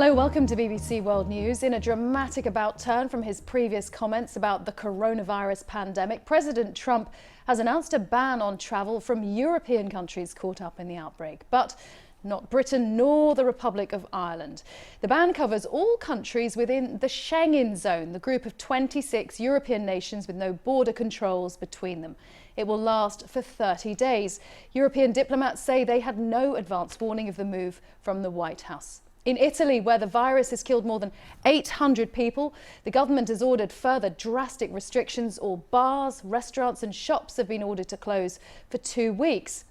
Hello, welcome to BBC World News. In a dramatic about-turn from his previous comments about the coronavirus pandemic, President Trump has announced a ban on travel from European countries caught up in the outbreak, but not Britain nor the Republic of Ireland. The ban covers all countries within the Schengen zone, the group of 26 European nations with no border controls between them. It will last for 30 days. European diplomats say they had no advance warning of the move from the White House. In Italy, where the virus has killed more than 800 people, the government has ordered further drastic restrictions. All bars, restaurants and shops have been ordered to close for 2 weeks.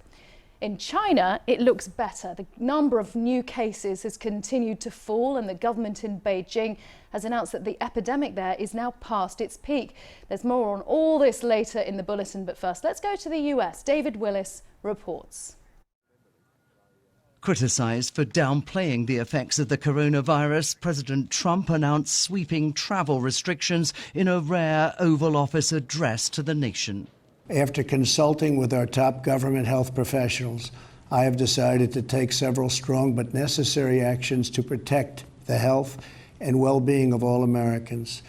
In China, it looks better. The number of new cases has continued to fall, and the government in Beijing has announced that the epidemic there is now past its peak. There's more on all this later in the bulletin, but first let's go to the US. David Willis reports. Criticised for downplaying the effects of the coronavirus, President Trump announced sweeping travel restrictions in a rare Oval Office address to the nation. After consulting with our top government health professionals, I have decided to take several strong but necessary actions to protect the health and well-being of all Americans.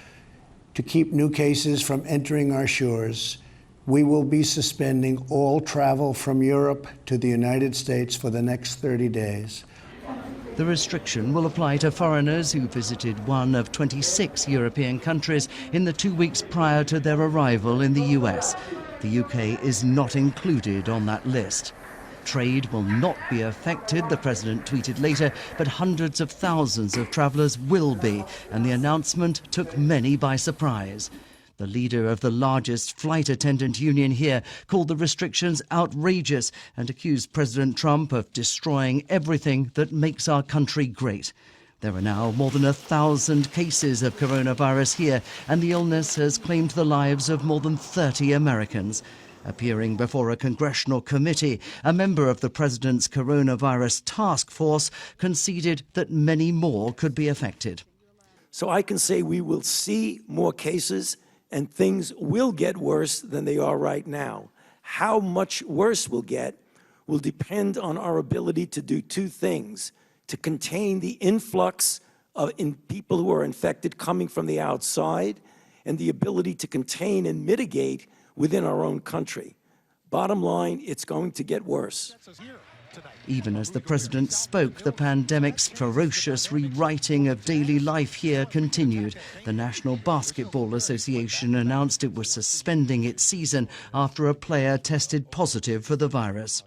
To keep new cases from entering our shores, we will be suspending all travel from Europe to the United States for the next 30 days. The restriction will apply to foreigners who visited one of 26 European countries in the 2 weeks prior to their arrival in the US. The UK is not included on that list. Trade will not be affected, the president tweeted later, but hundreds of thousands of travellers will be, and the announcement took many by surprise. The leader of the largest flight attendant union here called the restrictions outrageous and accused President Trump of destroying everything that makes our country great. There are now more than 1,000 cases of coronavirus here, and the illness has claimed the lives of more than 30 Americans. Appearing before a congressional committee, a member of the president's coronavirus task force conceded that many more could be affected. So I can say we will see more cases and things will get worse than they are right now. How much worse we'll get will depend on our ability to do two things: to contain the influx in people who are infected coming from the outside, and the ability to contain and mitigate within our own country. Bottom line, it's going to get worse. Even as the president spoke, the pandemic's ferocious rewriting of daily life here continued. The National Basketball Association announced it was suspending its season after a player tested positive for the virus.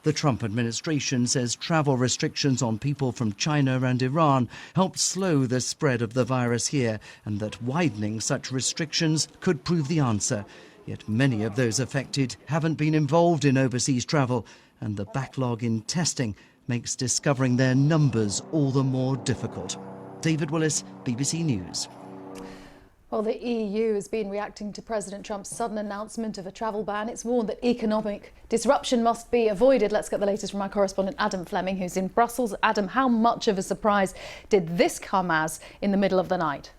The Trump administration says travel restrictions on people from China and Iran helped slow the spread of the virus here, and that widening such restrictions could prove the answer. Yet many of those affected haven't been involved in overseas travel, and the backlog in testing makes discovering their numbers all the more difficult. David Willis, BBC News. Well, the EU has been reacting to President Trump's sudden announcement of a travel ban. It's warned that economic disruption must be avoided. Let's get the latest from our correspondent Adam Fleming, who's in Brussels. Adam, how much of a surprise did this come as in the middle of the night?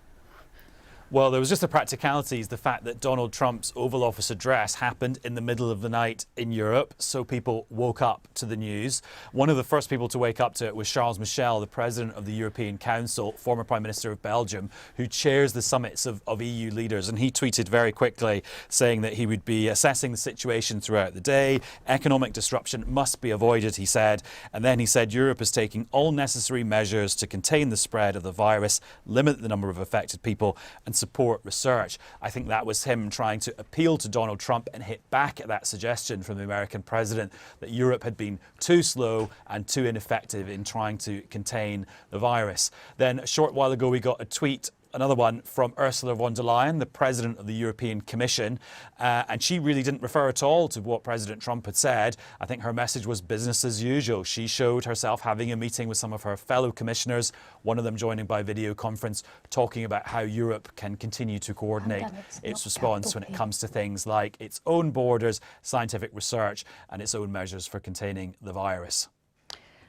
Well, there was just the practicalities, the fact that Donald Trump's Oval Office address happened in the middle of the night in Europe, so people woke up to the news. One of the first people to wake up to it was Charles Michel, the President of the European Council, former Prime Minister of Belgium, who chairs the summits of EU leaders. And he tweeted very quickly saying that he would be assessing the situation throughout the day. Economic disruption must be avoided, he said. And then he said Europe is taking all necessary measures to contain the spread of the virus, limit the number of affected people, and support research. I think that was him trying to appeal to Donald Trump and hit back at that suggestion from the American president that Europe had been too slow and too ineffective in trying to contain the virus. Then a short while ago we got a tweet, another one from Ursula von der Leyen, the President of the European Commission, and she really didn't refer at all to what President Trump had said. I think her message was business as usual. She showed herself having a meeting with some of her fellow commissioners, one of them joining by video conference, talking about how Europe can continue to coordinate its response when it comes to things like its own borders, scientific research, and its own measures for containing the virus.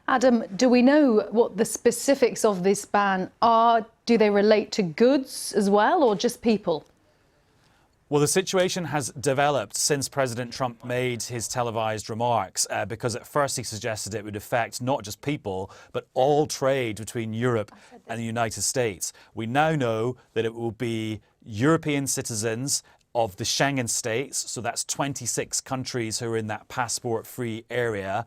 Adam, do we know what the specifics of this ban are? Do they relate to goods as well, or just people? Well, the situation has developed since President Trump made his televised remarks, because at first he suggested it would affect not just people, but all trade between Europe and the United States. We now know that it will be European citizens of the Schengen states, so that's 26 countries who are in that passport-free area,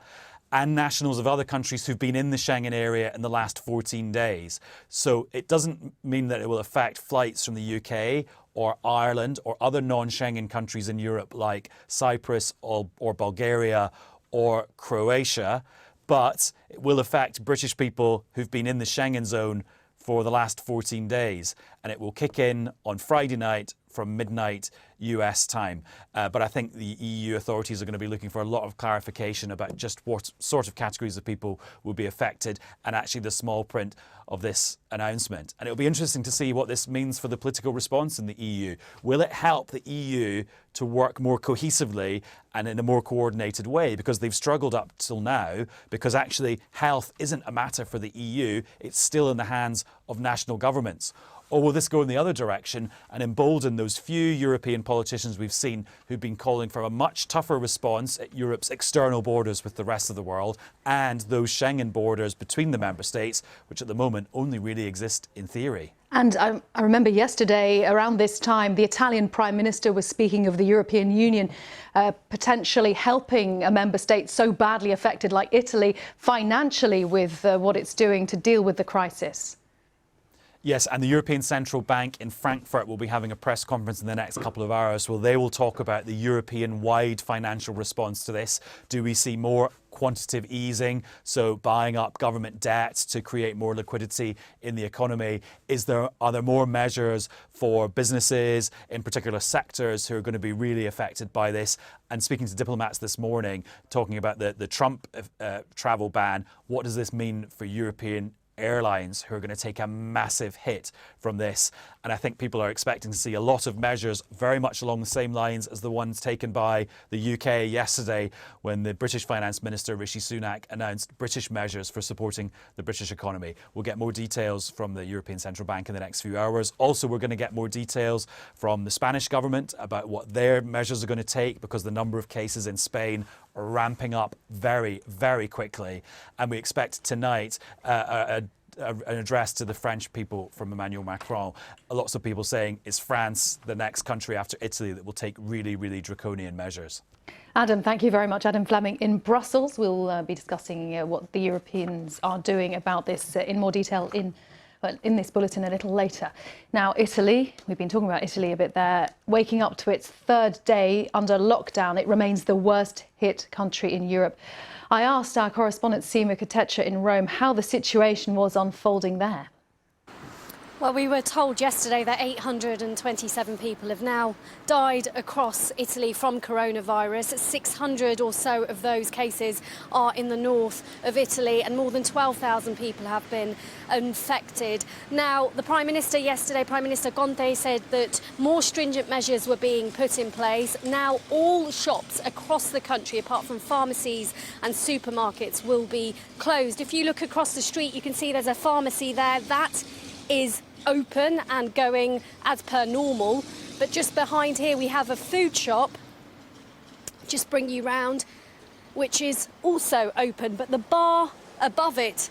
and nationals of other countries who've been in the Schengen area in the last 14 days. So it doesn't mean that it will affect flights from the UK or Ireland or other non-Schengen countries in Europe like Cyprus or Bulgaria or Croatia, but it will affect British people who've been in the Schengen zone for the last 14 days. And it will kick in on Friday night from midnight US time. But I think the EU authorities are going to be looking for a lot of clarification about just what sort of categories of people will be affected and actually the small print of this announcement. And it'll be interesting to see what this means for the political response in the EU. Will it help the EU to work more cohesively and in a more coordinated way? Because they've struggled up till now, because actually health isn't a matter for the EU, it's still in the hands of national governments. Or will this go in the other direction and embolden those few European politicians we've seen who've been calling for a much tougher response at Europe's external borders with the rest of the world and those Schengen borders between the member states, which at the moment only really exist in theory? And I remember yesterday, around this time, the Italian Prime Minister was speaking of the European Union potentially helping a member state so badly affected like Italy financially with what it's doing to deal with the crisis. Yes, and the European Central Bank in Frankfurt will be having a press conference in the next couple of hours where they will talk about the European-wide financial response to this. Do we see more quantitative easing, so buying up government debt to create more liquidity in the economy? Are there more measures for businesses in particular sectors who are going to be really affected by this? And speaking to diplomats this morning, talking about the Trump travel ban, what does this mean for European airlines who are going to take a massive hit from this? And I think people are expecting to see a lot of measures very much along the same lines as the ones taken by the UK yesterday when the British Finance Minister Rishi Sunak announced British measures for supporting the British economy. We'll get more details from the European Central Bank in the next few hours. Also, we're going to get more details from the Spanish government about what their measures are going to take, because the number of cases in Spain are ramping up very, very quickly. And we expect tonight an address to the French people from Emmanuel Macron. Lots of people saying, is France the next country after Italy that will take really, really draconian measures? Adam, thank you very much. Adam Fleming in Brussels. We'll be discussing what the Europeans are doing about this in more detail in this bulletin a little later. Now, Italy, we've been talking about Italy a bit there, waking up to its third day under lockdown. It remains the worst hit country in Europe. I asked our correspondent Sima Katecha in Rome how the situation was unfolding there. Well, we were told yesterday that 827 people have now died across Italy from coronavirus. 600 or so of those cases are in the north of Italy, and more than 12,000 people have been infected. Now, the Prime Minister yesterday, Prime Minister Conte, said that more stringent measures were being put in place. Now, all shops across the country, apart from pharmacies and supermarkets, will be closed. If you look across the street, you can see there's a pharmacy there. That is open and going as per normal, but just behind here we have a food shop, just bring you round, which is also open, but the bar above it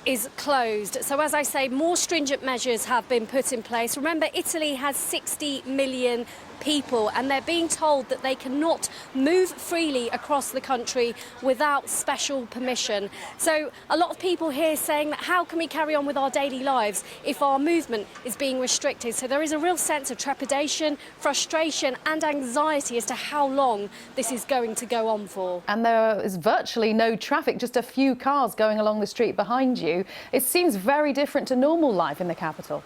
is closed. So as I say, more stringent measures have been put in place. Remember, Italy has 60 million people, and they're being told that they cannot move freely across the country without special permission. So a lot of people here saying that how can we carry on with our daily lives if our movement is being restricted? So there is a real sense of trepidation, frustration and anxiety as to how long this is going to go on for. And there is virtually no traffic, just a few cars going along the street behind you. It seems very different to normal life in the capital.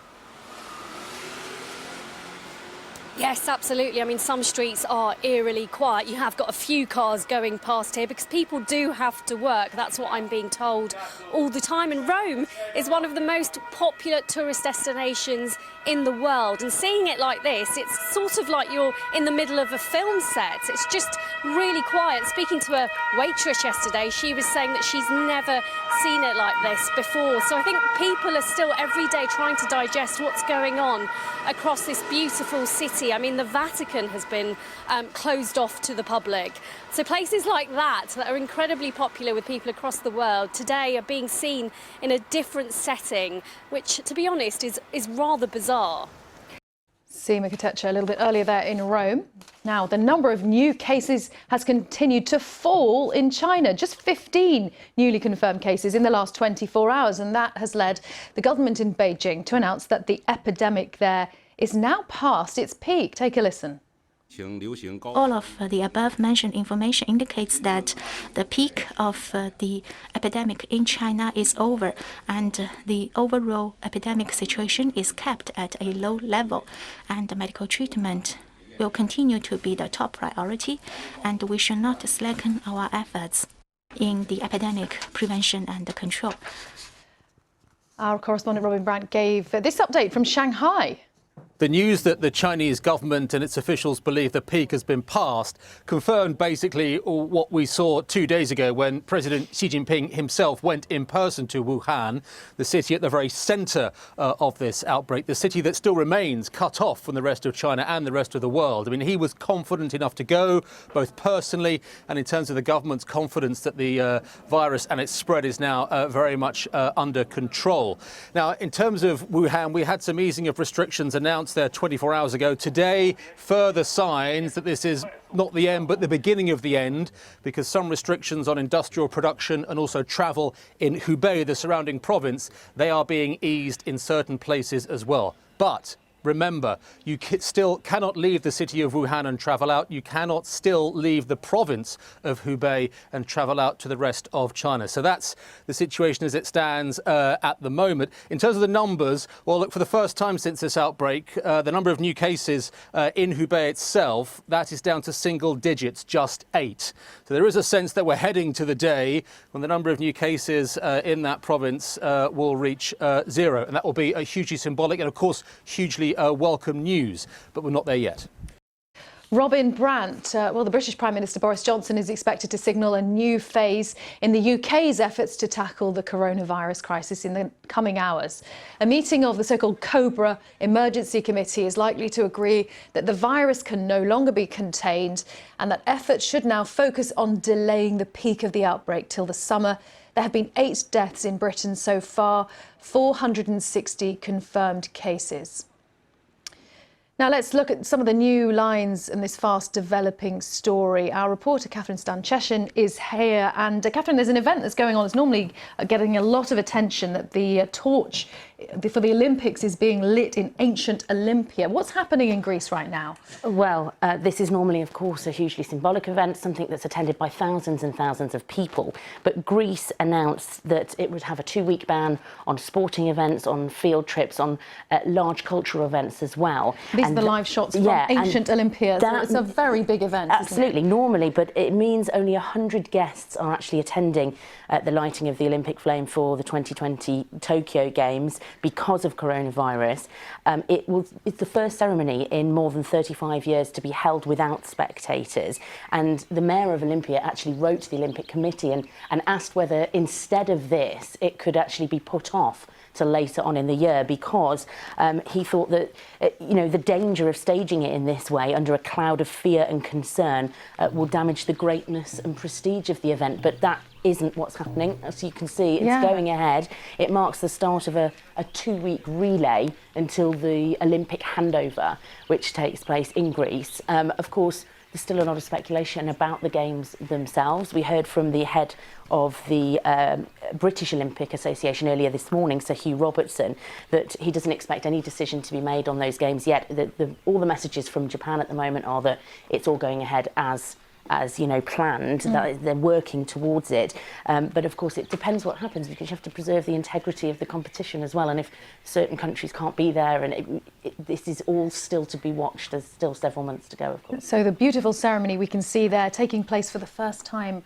Yes, absolutely. I mean, some streets are eerily quiet. You have got a few cars going past here because people do have to work. That's what I'm being told all the time. And Rome is one of the most popular tourist destinations in the world. And seeing it like this, it's sort of like you're in the middle of a film set. It's just really quiet. Speaking to a waitress yesterday, she was saying that she's never seen it like this before. So I think people are still every day trying to digest what's going on across this beautiful city. I mean, the Vatican has been closed off to the public. So places like that are incredibly popular with people across the world today are being seen in a different setting, which, to be honest, is rather bizarre. Seema Katecha a little bit earlier there in Rome. Now, the number of new cases has continued to fall in China. Just 15 newly confirmed cases in the last 24 hours. And that has led the government in Beijing to announce that the epidemic there is now past its peak. Take a listen. All of the above-mentioned information indicates that the peak of the epidemic in China is over, and the overall epidemic situation is kept at a low level, and medical treatment will continue to be the top priority, and we should not slacken our efforts in the epidemic prevention and control. Our correspondent Robin Brandt gave this update from Shanghai. The news that the Chinese government and its officials believe the peak has been passed confirmed basically what we saw 2 days ago when President Xi Jinping himself went in person to Wuhan, the city at the very centre of this outbreak, the city that still remains cut off from the rest of China and the rest of the world. I mean, he was confident enough to go, both personally and in terms of the government's confidence that the virus and its spread is now very much under control. Now, in terms of Wuhan, we had some easing of restrictions announced there 24 hours ago. Today, further signs that this is not the end, but the beginning of the end, because some restrictions on industrial production and also travel in Hubei, the surrounding province, they are being eased in certain places as well. But remember, you still cannot leave the city of Wuhan and travel out. You cannot still leave the province of Hubei and travel out to the rest of China. So that's the situation as it stands at the moment. In terms of the numbers, well, look, for the first time since this outbreak, the number of new cases in Hubei itself, that is down to single digits, just 8. So there is a sense that we're heading to the day when the number of new cases in that province will reach 0. And that will be hugely symbolic and, of course, hugely welcome news, but we're not there yet. Robin Brandt, well, the British Prime Minister Boris Johnson is expected to signal a new phase in the UK's efforts to tackle the coronavirus crisis in the coming hours. A meeting of the so-called COBRA Emergency Committee is likely to agree that the virus can no longer be contained and that efforts should now focus on delaying the peak of the outbreak till the summer. There have been 8 deaths in Britain so far, 460 confirmed cases. Now let's look at some of the new lines in this fast developing story. Our reporter Catherine Stan-Cheshin is here, and Catherine, there's an event that's going on. It's normally getting a lot of attention, that the torch for the Olympics is being lit in ancient Olympia. What's happening in Greece right now? Well, this is normally, of course, a hugely symbolic event, something that's attended by thousands and thousands of people. But Greece announced that it would have a 2-week ban on sporting events, on field trips, on large cultural events as well. These are the live shots from ancient Olympia. So it's a very big event. Absolutely, isn't it? Normally, but it means only 100 guests are actually attending the lighting of the Olympic flame for the 2020 Tokyo Games because of coronavirus. It's the first ceremony in more than 35 years to be held without spectators. And the mayor of Olympia actually wrote to the Olympic Committee and asked whether instead of this, it could actually be put off to later on in the year, because he thought that the danger of staging it in this way under a cloud of fear and concern will damage the greatness and prestige of the event. But that isn't what's happening. As you can see, it's going ahead. It marks the start of a 2-week relay until the Olympic handover, which takes place in Greece. Of course, there's still a lot of speculation about the Games themselves. We heard from the head of the British Olympic Association earlier this morning, Sir Hugh Robertson, that he doesn't expect any decision to be made on those Games yet. All the messages from Japan at the moment are that it's all going ahead as planned, that they're working towards it. But of course, it depends what happens, because you have to preserve the integrity of the competition as well. And if certain countries can't be there, and this is all still to be watched, there's still several months to go, of course. So the beautiful ceremony we can see there taking place for the first time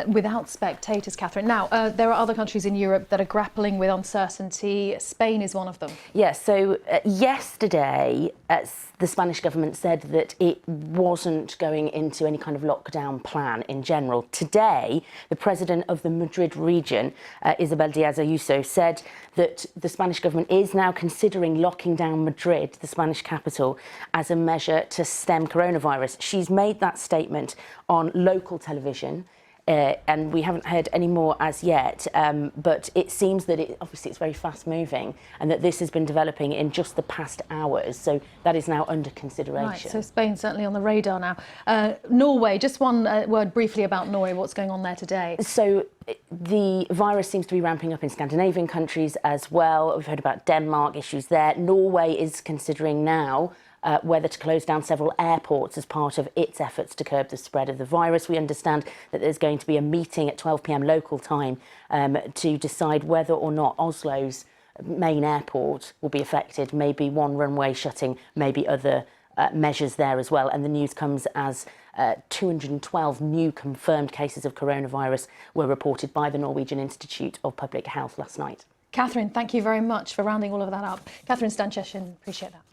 without spectators, Catherine. Now, there are other countries in Europe that are grappling with uncertainty. Spain is one of them. Yes, so yesterday the Spanish government said that it wasn't going into any kind of lockdown plan in general. Today, the president of the Madrid region, Isabel Díaz Ayuso, said that the Spanish government is now considering locking down Madrid, the Spanish capital, as a measure to stem coronavirus. She's made that statement on local television. And we haven't heard any more as yet, but it seems that obviously it's very fast moving and that this has been developing in just the past hours, so that is now under consideration. Right, so Spain's certainly on the radar now. Norway, just one word briefly about Norway, what's going on there today? So the virus seems to be ramping up in Scandinavian countries as well. We've heard about Denmark, issues there. Norway is considering now whether to close down several airports as part of its efforts to curb the spread of the virus. We understand that there's going to be a meeting at 12 p.m. local time to decide whether or not Oslo's main airport will be affected, maybe one runway shutting, maybe other measures there as well. And the news comes as 212 new confirmed cases of coronavirus were reported by the Norwegian Institute of Public Health last night. Catherine, thank you very much for rounding all of that up. Catherine Stancheshin, appreciate that.